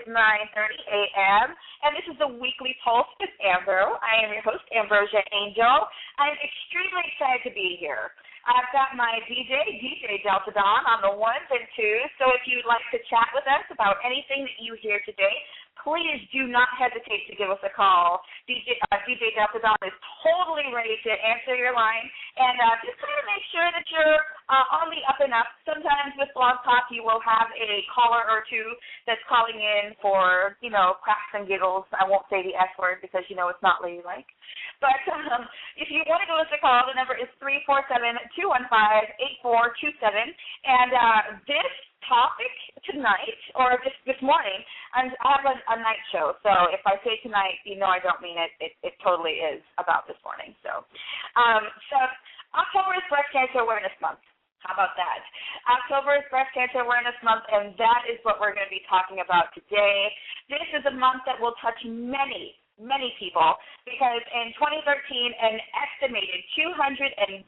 is 9:30 a.m., and this is the Weekly Pulse with Ambro. I am your host, Ambrosia Angel. I'm extremely excited to be here. I've got my DJ Delta Dawn on the ones and twos, so if you'd like to chat with us about anything that you hear today, please do not hesitate to give us a call. DJ Delta Dawn is totally ready to answer your line, and just kind of make sure that you're on the up and up. Sometimes with Blog Talk, you will have a caller or two that's calling in for, cracks and giggles. I won't say the S word because, it's not ladylike. But if you want to give us a call, the number is 347-215-8427. And this topic tonight, or this morning, I have a night show. So if I say tonight, I don't mean it. It totally is about this morning. So October is Breast Cancer Awareness Month. How about that? October is Breast Cancer Awareness Month, and that is what we're going to be talking about today. This is a month that will touch many people, because in 2013, an estimated 232,340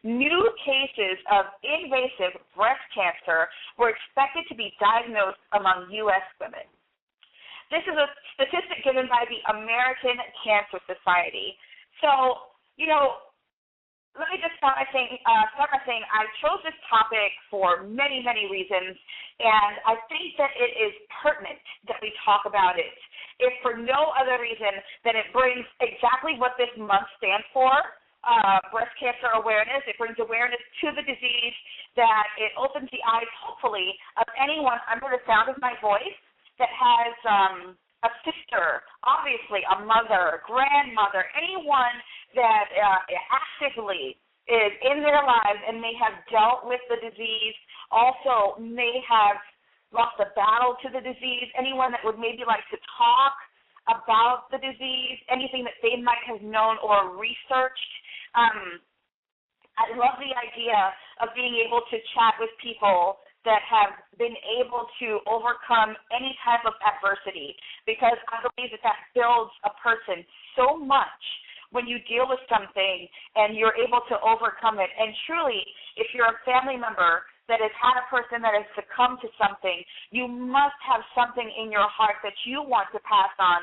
new cases of invasive breast cancer were expected to be diagnosed among U.S. women. This is a statistic given by the American Cancer Society. So, let me just start by saying I chose this topic for many, many reasons, and I think that it is pertinent that we talk about it, if for no other reason than it brings exactly what this month stands for, breast cancer awareness. It brings awareness to the disease, that it opens the eyes, hopefully, of anyone under the sound of my voice that has a sister, obviously a mother, grandmother, anyone that actively is in their lives and may have dealt with the disease, also may have lost a battle to the disease, anyone that would maybe like to talk about the disease, anything that they might have known or researched. I love the idea of being able to chat with people that have been able to overcome any type of adversity, because I believe that builds a person so much when you deal with something and you're able to overcome it. And truly, if you're a family member that has had a person that has succumbed to something, you must have something in your heart that you want to pass on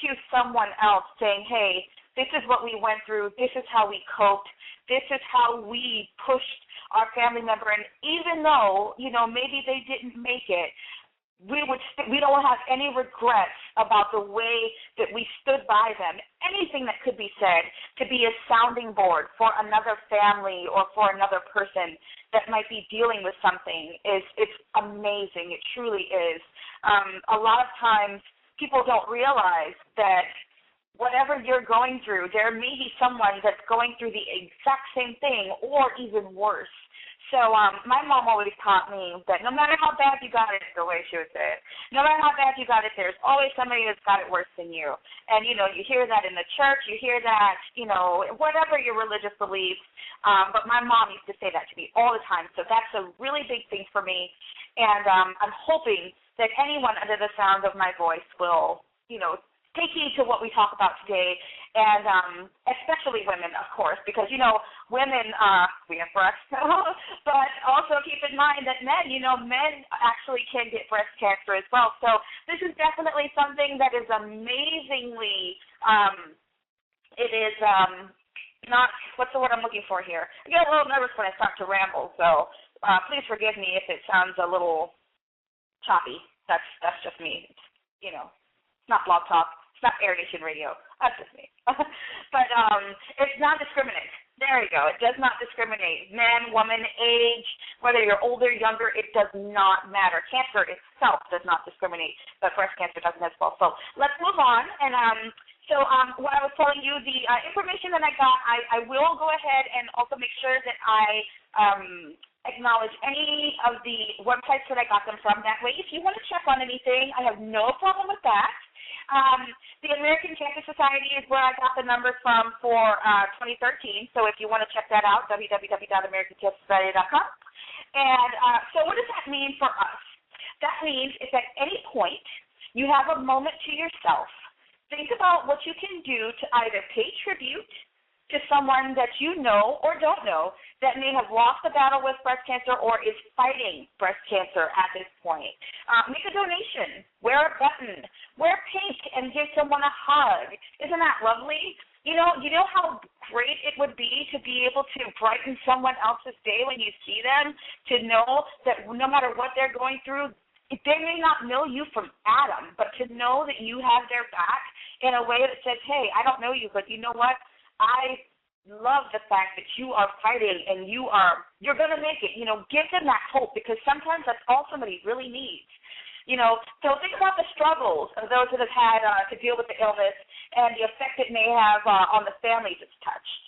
to someone else, saying, hey, this is what we went through, this is how we coped, this is how we pushed our family member, and even though, maybe they didn't make it, we don't have any regrets about the way that we stood by them. Anything that could be said to be a sounding board for another family or for another person that might be dealing with something it's amazing. It truly is. A lot of times people don't realize that whatever you're going through, there may be someone that's going through the exact same thing or even worse. So my mom always taught me that no matter how bad you got it, the way she would say it, no matter how bad you got it, there's always somebody that's got it worse than you. And, you hear that in the church, you hear that, whatever your religious beliefs. But my mom used to say that to me all the time. So that's a really big thing for me. And I'm hoping that anyone under the sound of my voice will, take heed to what we talk about today, and especially women, of course, because, women, we have breasts, but also keep in mind that men, men actually can get breast cancer as well. So this is definitely something that is amazingly, it is not, what's the word I'm looking for here? I get a little nervous when I start to ramble, so please forgive me if it sounds a little choppy. That's just me. It's, it's not Blog Talk. It's not Air Nation Radio. That's just me. But it's not discriminate. There you go. It does not discriminate. Man, woman, age, whether you're older, younger, it does not matter. Cancer itself does not discriminate, but breast cancer doesn't as well. So let's move on. And what I was telling you, the information that I got, I will go ahead and also make sure that I acknowledge any of the websites that I got them from. That way, if you want to check on anything, I have no problem with that. The American Cancer Society is where I got the numbers from for 2013. So if you want to check that out, www.americancancersociety.com. And so what does that mean for us? That means if at any point you have a moment to yourself, think about what you can do to either pay tribute to someone that you know or don't know that may have lost the battle with breast cancer or is fighting breast cancer at this point. Make a donation, wear a button, wear pink, and give someone a hug. Isn't that lovely? You know how great it would be to be able to brighten someone else's day when you see them, to know that no matter what they're going through, they may not know you from Adam, but to know that you have their back in a way that says, hey, I don't know you, but you know what? I love the fact that you are fighting and you're going to make it. Give them that hope, because sometimes that's all somebody really needs. So think about the struggles of those that have had to deal with the illness and the effect it may have on the families it's touched.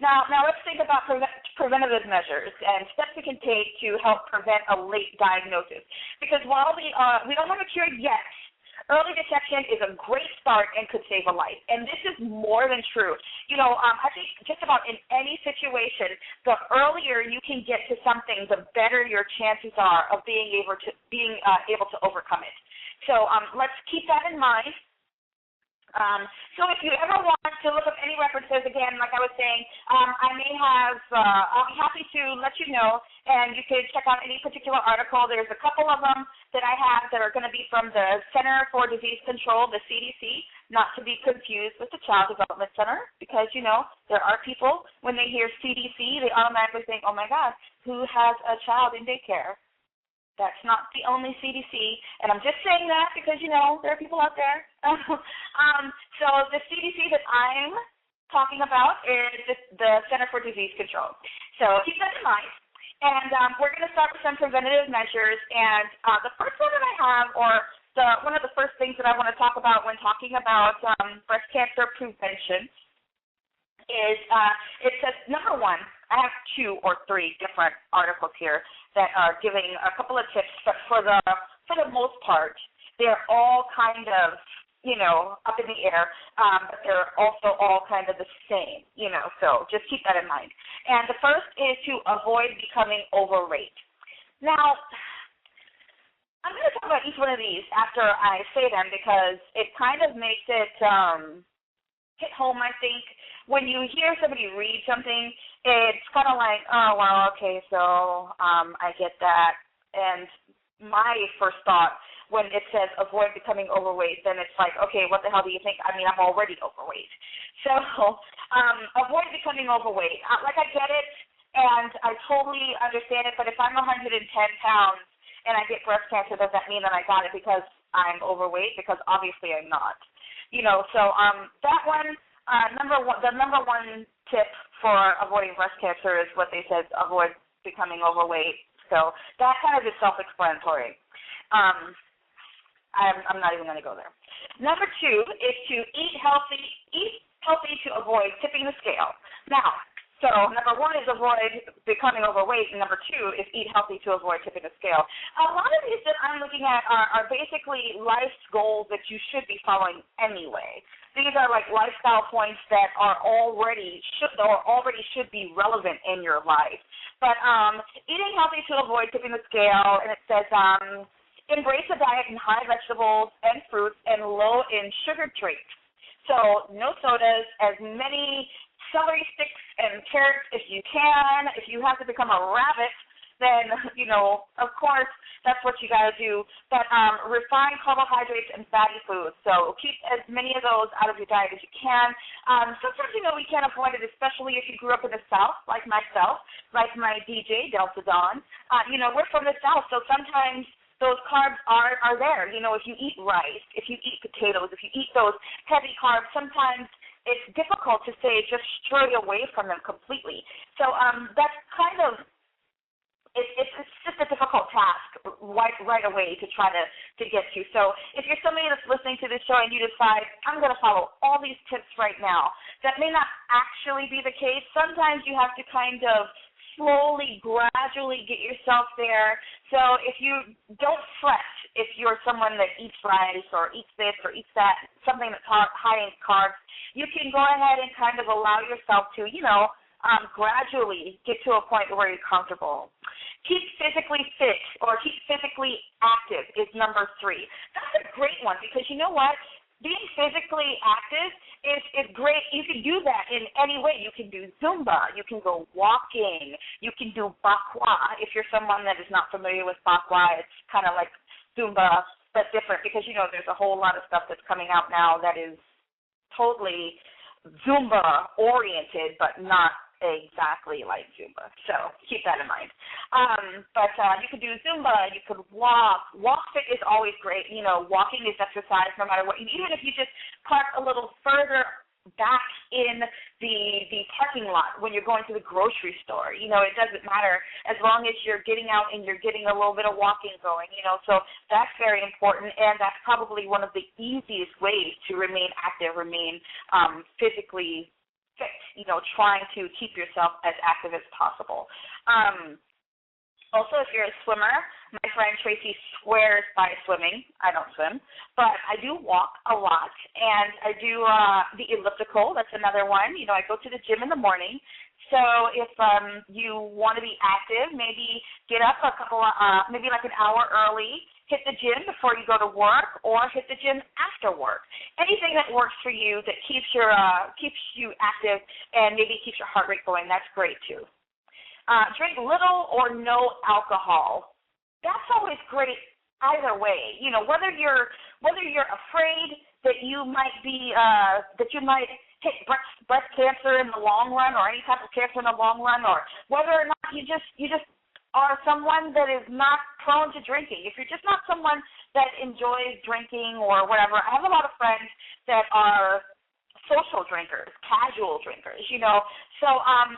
Now let's think about preventative measures and steps we can take to help prevent a late diagnosis. Because while we don't have a cure yet, early detection is a great start and could save a life. And this is more than true. I think just about in any situation, the earlier you can get to something, the better your chances are of being able to overcome it. So let's keep that in mind. So if you ever want to look up any references, again, like I was saying, I'll be happy to let you know, and you can check out any particular article. There's a couple of them that I have that are going to be from the Center for Disease Control, the CDC, not to be confused with the Child Development Center, because, there are people, when they hear CDC, they automatically think, oh, my God, who has a child in daycare? That's not the only CDC, and I'm just saying that because, there are people out there. So the CDC that I'm talking about is the Center for Disease Control. So keep that in mind. And we're going to start with some preventative measures. And the first one that I have, or one of the first things that I want to talk about when talking about breast cancer prevention is it says, number one, I have 2 or 3 different articles here that are giving a couple of tips, but for the most part, they're all kind of, up in the air, but they're also all kind of the same, so just keep that in mind. And the first is to avoid becoming overweight. Now, I'm going to talk about each one of these after I say them, because it kind of makes it hit home, I think. When you hear somebody read something, it's kind of like, oh, well, okay, so I get that. And my first thought when it says avoid becoming overweight, then it's like, okay, what the hell do you think? I mean, I'm already overweight. So avoid becoming overweight. Like, I get it, and I totally understand it, but if I'm 110 pounds and I get breast cancer, does that mean that I got it because I'm overweight? Because obviously I'm not. So that one, the number one tip for avoiding breast cancer is what they said, avoid becoming overweight. So that kind of is self-explanatory. I'm not even going to go there. Number 2 is to eat healthy to avoid tipping the scale. Now, so number 1 is avoid becoming overweight, and number 2 is eat healthy to avoid tipping the scale. A lot of these that I'm looking at are basically life goals that you should be following anyway. These are like lifestyle points that are already should be relevant in your life. But eating healthy to avoid tipping the scale, and it says embrace a diet in high vegetables and fruits and low in sugar drinks. So no sodas, as many celery sticks and carrots if you can. If you have to become a rabbit, then, of course, that's what you got to do. But refined carbohydrates and fatty foods. So keep as many of those out of your diet as you can. Sometimes, we can't avoid it, especially if you grew up in the South, like myself, like my DJ, Delta Dawn. We're from the South, so sometimes those carbs are there. If you eat rice, if you eat potatoes, if you eat those heavy carbs, sometimes it's difficult to say just stray away from them completely. So that's kind of, it's just a difficult task right away to try to get to. So if you're somebody that's listening to this show and you decide, I'm going to follow all these tips right now, that may not actually be the case. Sometimes you have to kind of slowly, gradually get yourself there. So if you don't fret if you're someone that eats rice or eats this or eats that, something that's high in carbs, you can go ahead and kind of allow yourself to, gradually get to a point where you're comfortable. Keep physically fit or keep physically active is number 3. That's a great one because you know what? being physically active is great. You can do that in any way. You can do Zumba. You can go walking. You can do bakwa. If you're someone that is not familiar with bakwa, it's kind of like Zumba, but different because, there's a whole lot of stuff that's coming out now that is totally Zumba-oriented, but not exactly like Zumba. So keep that in mind. But you could do Zumba. You could walk. Walk fit is always great. Walking is exercise no matter what. Even if you just park a little further back in the parking lot when you're going to the grocery store. It doesn't matter as long as you're getting out and you're getting a little bit of walking going, So that's very important, and that's probably one of the easiest ways to remain active, remain physically fit, trying to keep yourself as active as possible. Also, if you're a swimmer, my friend Tracy swears by swimming. I don't swim, but I do walk a lot, and I do the elliptical. That's another one. I go to the gym in the morning. So if you want to be active, maybe get up maybe like an hour early, hit the gym before you go to work, or hit the gym after work. Anything that works for you that keeps you active and maybe keeps your heart rate going, that's great too. Drink little or no alcohol. That's always great either way. Whether you're afraid that you might hit breast cancer in the long run or any type of cancer in the long run, or whether or not you just are someone that is not prone to drinking. If you're just not someone that enjoys drinking or whatever, I have a lot of friends that are social drinkers, casual drinkers, So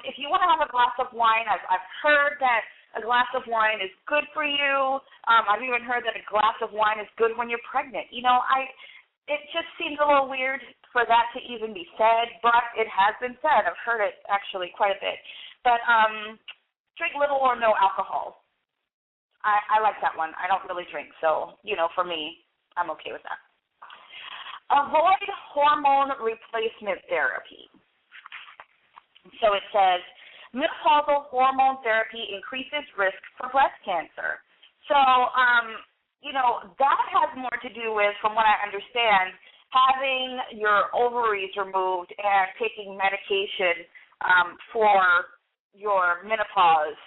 if you want to have a glass of wine, I've heard that a glass of wine is good for you. I've even heard that a glass of wine is good when you're pregnant. It just seems a little weird for that to even be said, but it has been said. I've heard it actually quite a bit. But drink little or no alcohol. I like that one. I don't really drink, so, for me, I'm okay with that. Avoid hormone replacement therapy. So it says, menopausal hormone therapy increases risk for breast cancer. So, that has more to do with, from what I understand, having your ovaries removed and taking medication for your menopause.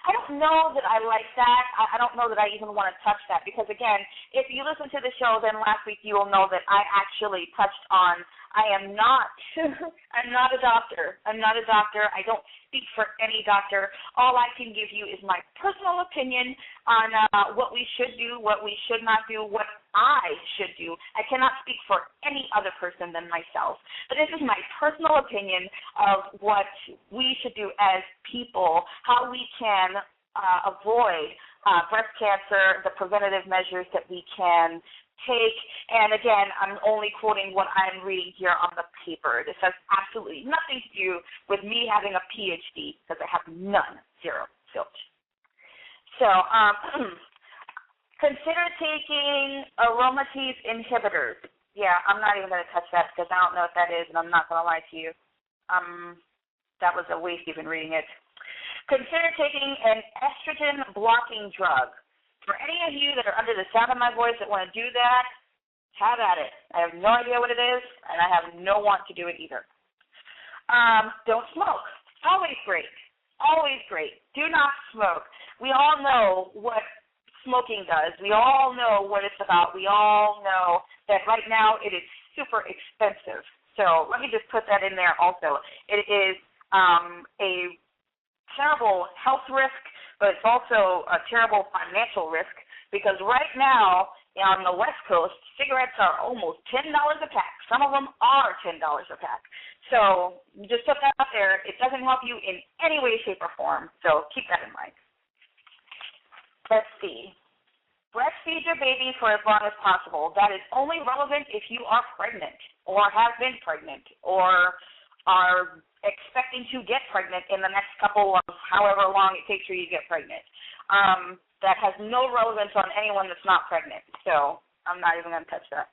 I don't know that I like that. I don't know that I even want to touch that because, again, if you listen to the show, then last week you will know that I actually touched on I am not I'm not a doctor. I'm not a doctor. I don't speak for any doctor. All I can give you is my personal opinion on what we should do, what we should not do, what I should do. I cannot speak for any other person than myself. But this is my personal opinion of what we should do as people, how we can avoid breast cancer, the preventative measures that we can take. And again, I'm only quoting what I'm reading here on the paper. This has absolutely nothing to do with me having a PhD because I have none, zero, zilch. So consider taking aromatase inhibitors. Yeah, I'm not even going to touch that because I don't know what that is, and I'm not going to lie to you. That was a waste even reading it. Consider taking an estrogen blocking drug. For any of you that are under the sound of my voice that want to do that, have at it. I have no idea what it is, and I have no want to do it either. Don't smoke. Always great. Always great. Do not smoke. We all know what smoking does. We all know what it's about. We all know that right now it is super expensive. So let me just put that in there also. It is a terrible health risk, but it's also a terrible financial risk because right now on the West Coast, cigarettes are almost $10 a pack. Some of them are $10 a pack. So just put that out there. It doesn't help you in any way, shape, or form. So keep that in mind. Let's see. Breastfeed your baby for as long as possible. That is only relevant if you are pregnant or have been pregnant or are expecting to get pregnant in the next couple of however long it takes for you to get pregnant. That has no relevance on anyone that's not pregnant, so I'm not even going to touch that.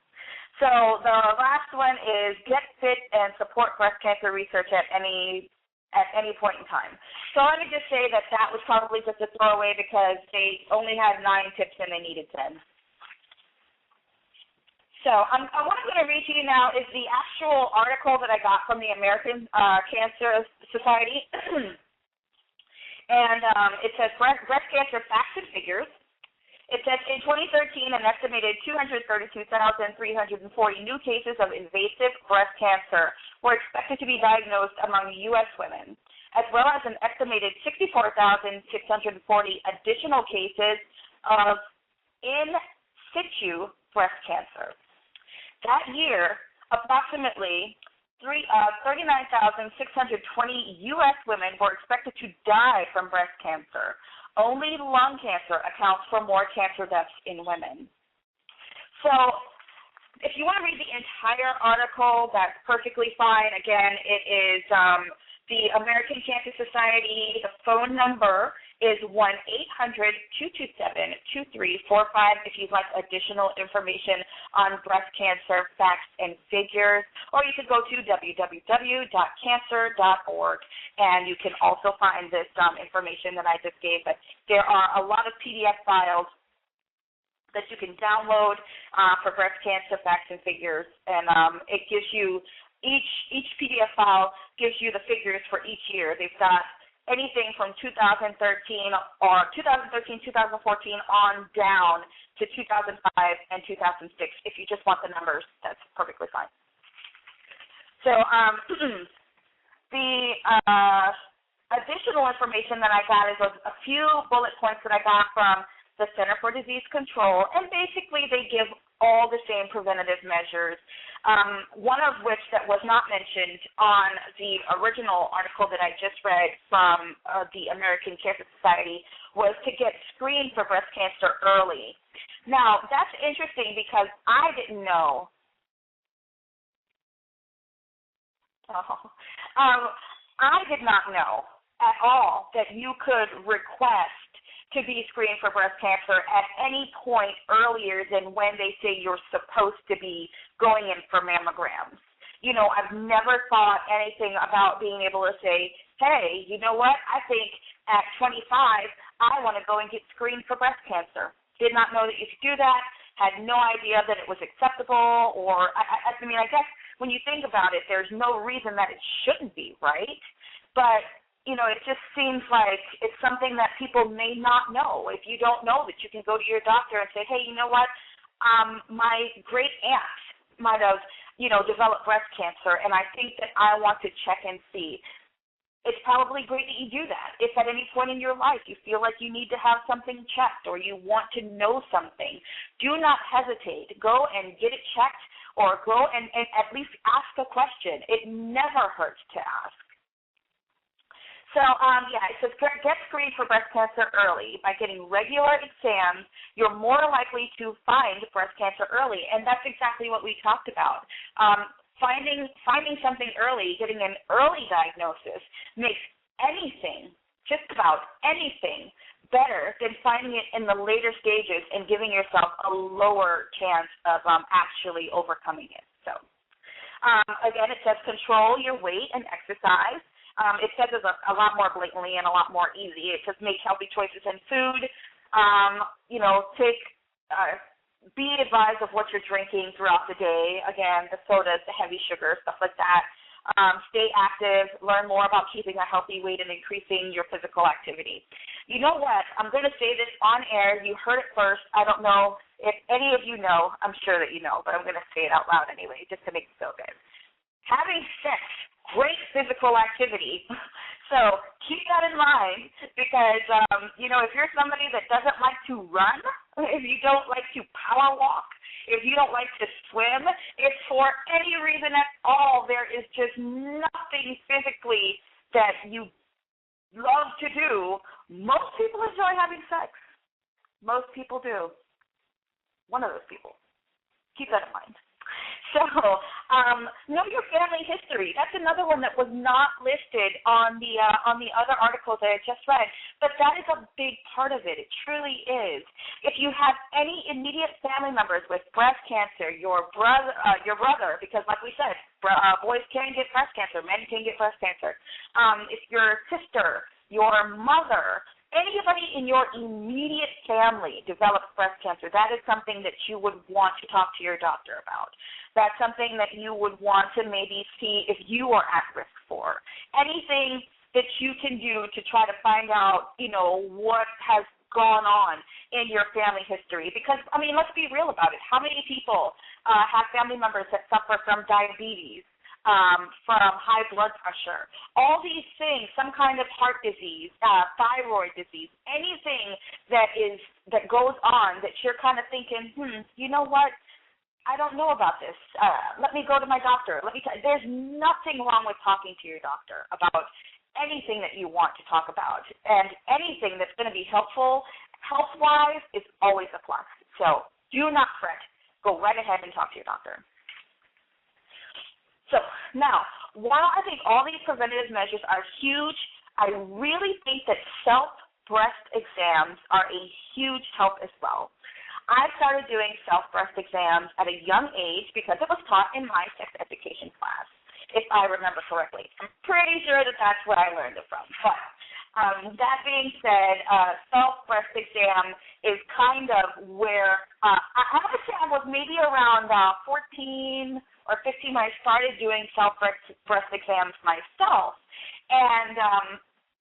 So the last one is get fit and support breast cancer research at any point in time. So let me just say that was probably just a throwaway because they only had 9 tips and they needed 10. So what I'm going to read to you now is the actual article that I got from the American Cancer Society. And it says breast cancer facts and figures. It says in 2013, an estimated 232,340 new cases of invasive breast cancer were expected to be diagnosed among U.S. women, as well as an estimated 64,640 additional cases of in situ breast cancer. That year, approximately 39,620 U.S. women were expected to die from breast cancer. Only lung cancer accounts for more cancer deaths in women. So if you want to read the entire article, that's perfectly fine. Again, it is the American Cancer Society. The phone number is 1-800-227-2345 if you'd like additional information on breast cancer facts and figures, or you could go to www.cancer.org, and you can also find this information that I just gave. But there are a lot of PDF files that you can download for breast cancer facts and figures, and it gives you each PDF file gives you the figures for each year. They've got anything from 2013 or 2013, 2014 on down to 2005 and 2006. If you just want the numbers, that's perfectly fine. So the additional information that I got is a few bullet points that I got from the Center for Disease Control, and basically they give all the same preventative measures, one of which that was not mentioned on the original article that I just read from the American Cancer Society was to get screened for breast cancer early. Now, that's interesting because I didn't know. I did not know at all that you could request to be screened for breast cancer at any point earlier than when they say you're supposed to be going in for mammograms. You know, I've never thought anything about being able to say, hey, you know what, I think at 25 I want to go and get screened for breast cancer. Did not know that you could do that, had no idea that it was acceptable, or, I mean, I guess when you think about it, there's no reason that it shouldn't be, right? But you know, it just seems like it's something that people may not know. If you don't know that, you can go to your doctor and say, hey, you know what, my great aunt might have, you know, developed breast cancer, and I think that I want to check and see. It's probably great that you do that. If at any point in your life you feel like you need to have something checked or you want to know something, do not hesitate. Go and get it checked, or go and at least ask a question. It never hurts to ask. So, it says get screened for breast cancer early. By getting regular exams, you're more likely to find breast cancer early, and that's exactly what we talked about. Finding something early, getting an early diagnosis makes anything, just about anything, better than finding it in the later stages and giving yourself a lower chance of actually overcoming it. So, again, it says control your weight and exercise. It says it a lot more blatantly and a lot more easy. It says make healthy choices in food. Be advised of what you're drinking throughout the day. Again, the sodas, the heavy sugar, stuff like that. Stay active. Learn more about keeping a healthy weight and increasing your physical activity. You know what? I'm going to say this on air. You heard it first. I don't know if any of you know. I'm sure that you know, but I'm going to say it out loud anyway, just to make it feel good. Having sex, great physical activity. So keep that in mind because, if you're somebody that doesn't like to run, if you don't like to power walk, if you don't like to swim, if for any reason at all there is just nothing physically that you love to do, most people enjoy having sex. Most people do. One of those people. Keep that in mind. So, know your family history. That's another one that was not listed on the other articles that I just read, but that is a big part of it. It truly is. If you have any immediate family members with breast cancer, your brother, because like we said, boys can get breast cancer, men can get breast cancer. If your sister, your mother, anybody in your immediate family develops breast cancer, that is something that you would want to talk to your doctor about. That's something that you would want to maybe see if you are at risk for. Anything that you can do to try to find out, what has gone on in your family history. Because, let's be real about it. How many people have family members that suffer from diabetes, from high blood pressure, all these things, some kind of heart disease, thyroid disease, anything that goes on that you're kind of thinking, you know what, I don't know about this. Let me go to my doctor. There's nothing wrong with talking to your doctor about anything that you want to talk about, and anything that's going to be helpful health-wise is always a plus. So do not fret. Go right ahead and talk to your doctor. So now, while I think all these preventative measures are huge, I really think that self-breast exams are a huge help as well. I started doing self-breast exams at a young age because it was taught in my sex education class, if I remember correctly. I'm pretty sure that that's where I learned it from. But that being said, self-breast exam is kind of where I would say I was maybe around 14 or 15 when I started doing self-breast exams myself. And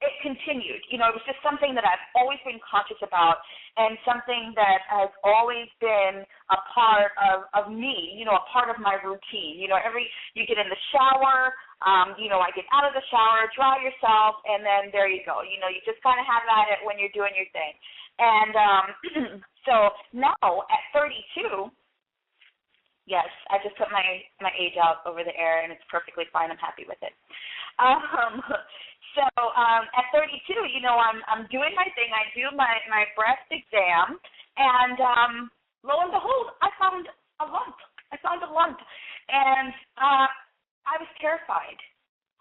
it continued. It was just something that I've always been conscious about, and something that has always been a part of me, a part of my routine. You get in the shower, I get out of the shower, dry yourself, and then there you go. You just kind of have at it when you're doing your thing. And so now at 32, yes, I just put my age out over the air, and it's perfectly fine. I'm happy with it. So at 32, I'm doing my thing. I do my breast exam, and lo and behold, I found a lump. And I was terrified,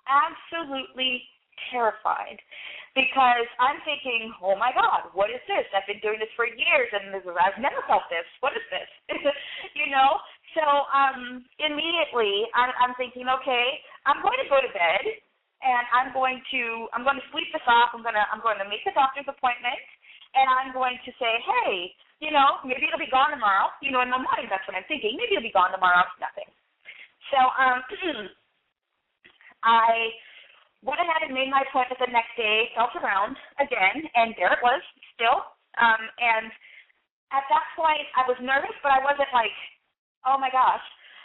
absolutely terrified, because I'm thinking, oh, my God, what is this? I've been doing this for years, and I've never felt this. What is this? So immediately I'm thinking, okay, I'm going to go to bed, and I'm going to sleep this off. I'm going to make the doctor's appointment, and I'm going to say, hey, maybe it'll be gone tomorrow. In my mind, that's what I'm thinking. Maybe it'll be gone tomorrow. Nothing. So I went ahead and made my appointment the next day, felt around again, and there it was still. And at that point, I was nervous, but I wasn't like, oh, my gosh.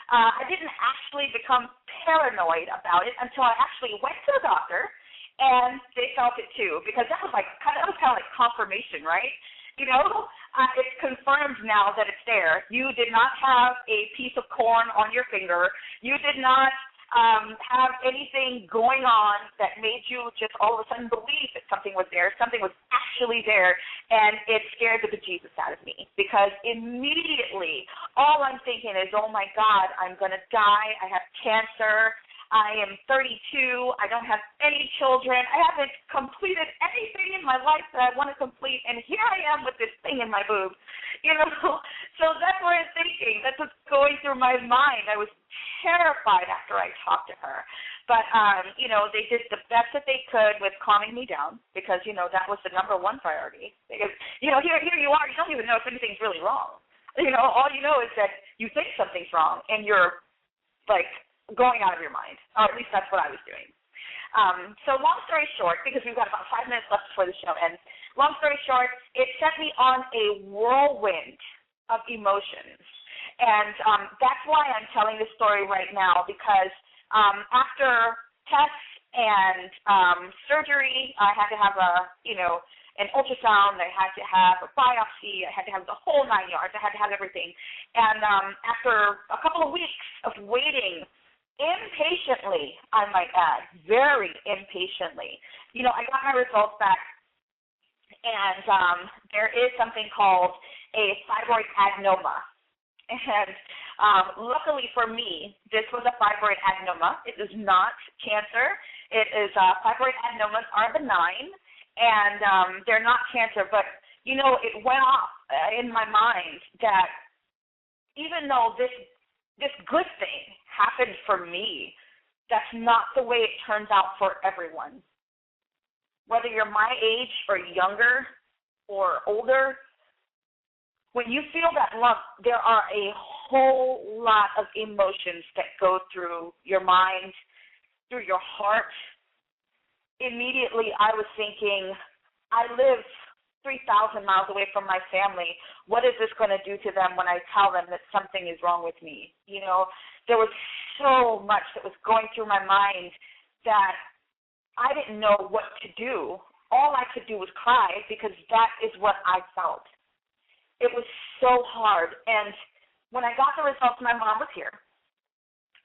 I didn't actually become paranoid about it until I actually went to the doctor, and they felt it too, because that was kind of like confirmation, right? It's confirmed now that it's there. You did not have a piece of corn on your finger. You did not have anything going on that made you just all of a sudden believe that something was there. Something was actually there, and it scared the bejesus out of me, because immediately all I'm thinking is, oh, my God, I'm going to die. I have cancer. I am 32. I don't have any children. I haven't completed anything in my life that I want to complete, and here I am with this thing in my boob. So that's what I'm thinking. That's what's going through my mind. I was terrified after I talked to her. But, they did the best that they could with calming me down, because, that was the number one priority. Because, here you are. You don't even know if anything's really wrong. All you know is that you think something's wrong, and you're, going out of your mind. Or at least that's what I was doing. So long story short, because we've got about 5 minutes left before the show ends, long story short, it set me on a whirlwind of emotions. And that's why I'm telling this story right now, because after tests and surgery, I had to have an ultrasound, I had to have a biopsy, I had to have the whole 9 yards, I had to have everything. And after a couple of weeks of waiting impatiently, I might add, very impatiently, I got my results back, and there is something called a thyroid adenoma. And luckily for me, this was a thyroid adenoma. It is not cancer. It is thyroid adenomas are benign, and they're not cancer. But, it went off in my mind that even though this good thing happened for me, that's not the way it turns out for everyone. whether you're my age or younger or older, when you feel that lump, there are a whole lot of emotions that go through your mind, through your heart. Immediately, I was thinking, I live 3,000 miles away from my family. What is this going to do to them when I tell them that something is wrong with me? You know, there was so much that was going through my mind that I didn't know what to do. All I could do was cry because that is what I felt. It was so hard. And when I got the results, my mom was here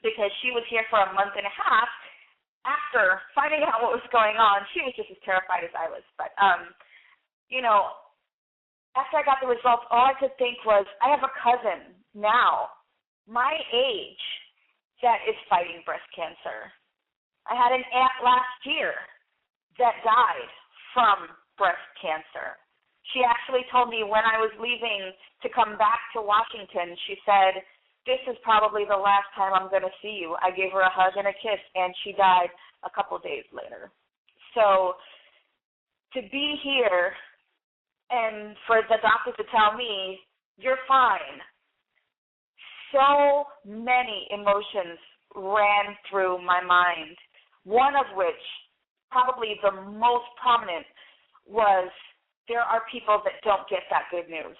because she was here for a month and a half. After finding out what was going on, she was just as terrified as I was. But, you know, after I got the results, all I could think was, I have a cousin now, my age, that is fighting breast cancer. I had an aunt last year that died from breast cancer. She actually told me when I was leaving to come back to Washington, she said, this is probably the last time I'm going to see you. I gave her a hug and a kiss, and she died a couple days later. So to be here and for the doctor to tell me, you're fine, so many emotions ran through my mind, one of which, probably the most prominent, was there are people that don't get that good news.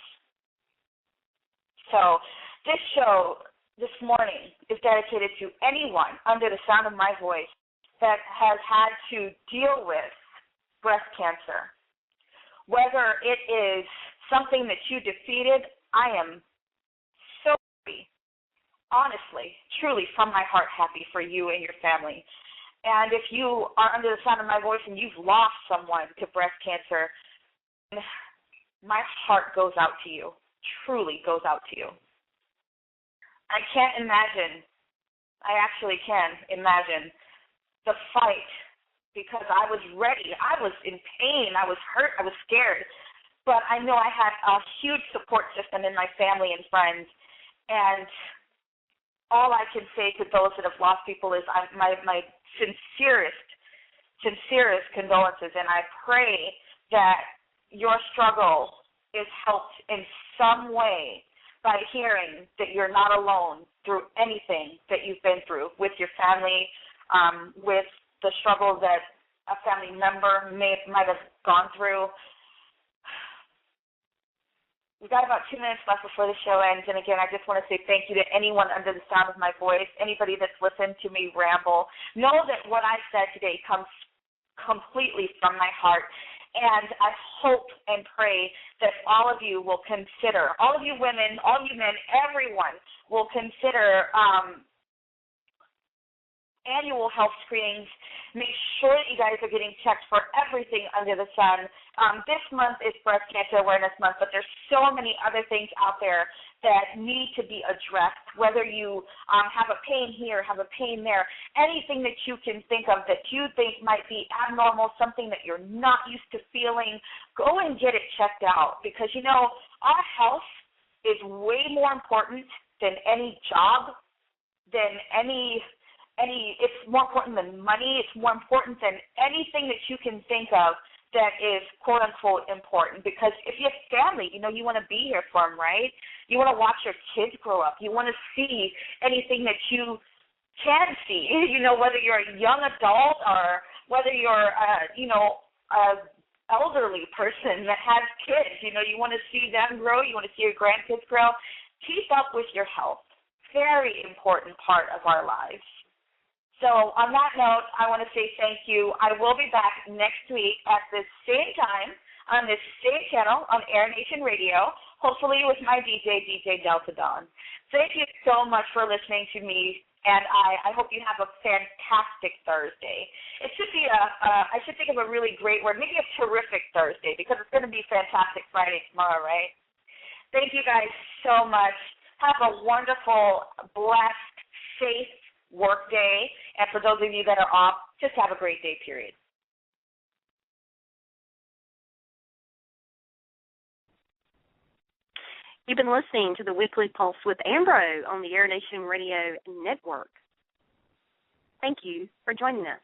So this show this morning is dedicated to anyone under the sound of my voice that has had to deal with breast cancer. Whether it is something that you defeated, I am so happy, honestly, truly from my heart happy for you and your family. And if you are under the sound of my voice and you've lost someone to breast cancer, my heart goes out to you, truly goes out to you. I can't imagine, I actually can imagine the fight because I was ready. I was in pain. I was hurt. I was scared. But I know I had a huge support system in my family and friends. And all I can say to those that have lost people is my sincerest condolences. And I pray that your struggle is helped in some way by hearing that you're not alone through anything that you've been through with your family, with the struggle that a family member might have gone through. We've got about 2 minutes left before the show ends, and again, I just want to say thank you to anyone under the sound of my voice, anybody that's listened to me ramble. Know that what I said today comes completely from my heart. And I hope and pray that all of you will consider, all of you women, all of you men, everyone will consider annual health screenings. Make sure that you guys are getting checked for everything under the sun. This month is Breast Cancer Awareness Month, but there's so many other things out there that need to be addressed, whether you have a pain here, have a pain there, anything that you can think of that you think might be abnormal, something that you're not used to feeling, go and get it checked out because, you know, our health is way more important than any job, than any it's more important than money. It's more important than anything that you can think of that is quote-unquote important because if you have family, you know, you want to be here for them, right? You want to watch your kids grow up. You want to see anything that you can see, you know, whether you're a young adult or whether you're, elderly person that has kids. You know, you want to see them grow. You want to see your grandkids grow. Keep up with your health. Very important part of our lives. So on that note, I want to say thank you. I will be back next week at the same time on this same channel on Air Nation Radio, hopefully with my DJ Delta Dawn. Thank you so much for listening to me, and I hope you have a fantastic Thursday. It should be I should think of a really great word, maybe a terrific Thursday, because it's going to be fantastic Friday tomorrow, right? Thank you guys so much. Have a wonderful, blessed, safe work day, and for those of you that are off, just have a great day, period. You've been listening to the Weekly Pulse with Ambro on the Air Nation Radio Network. Thank you for joining us.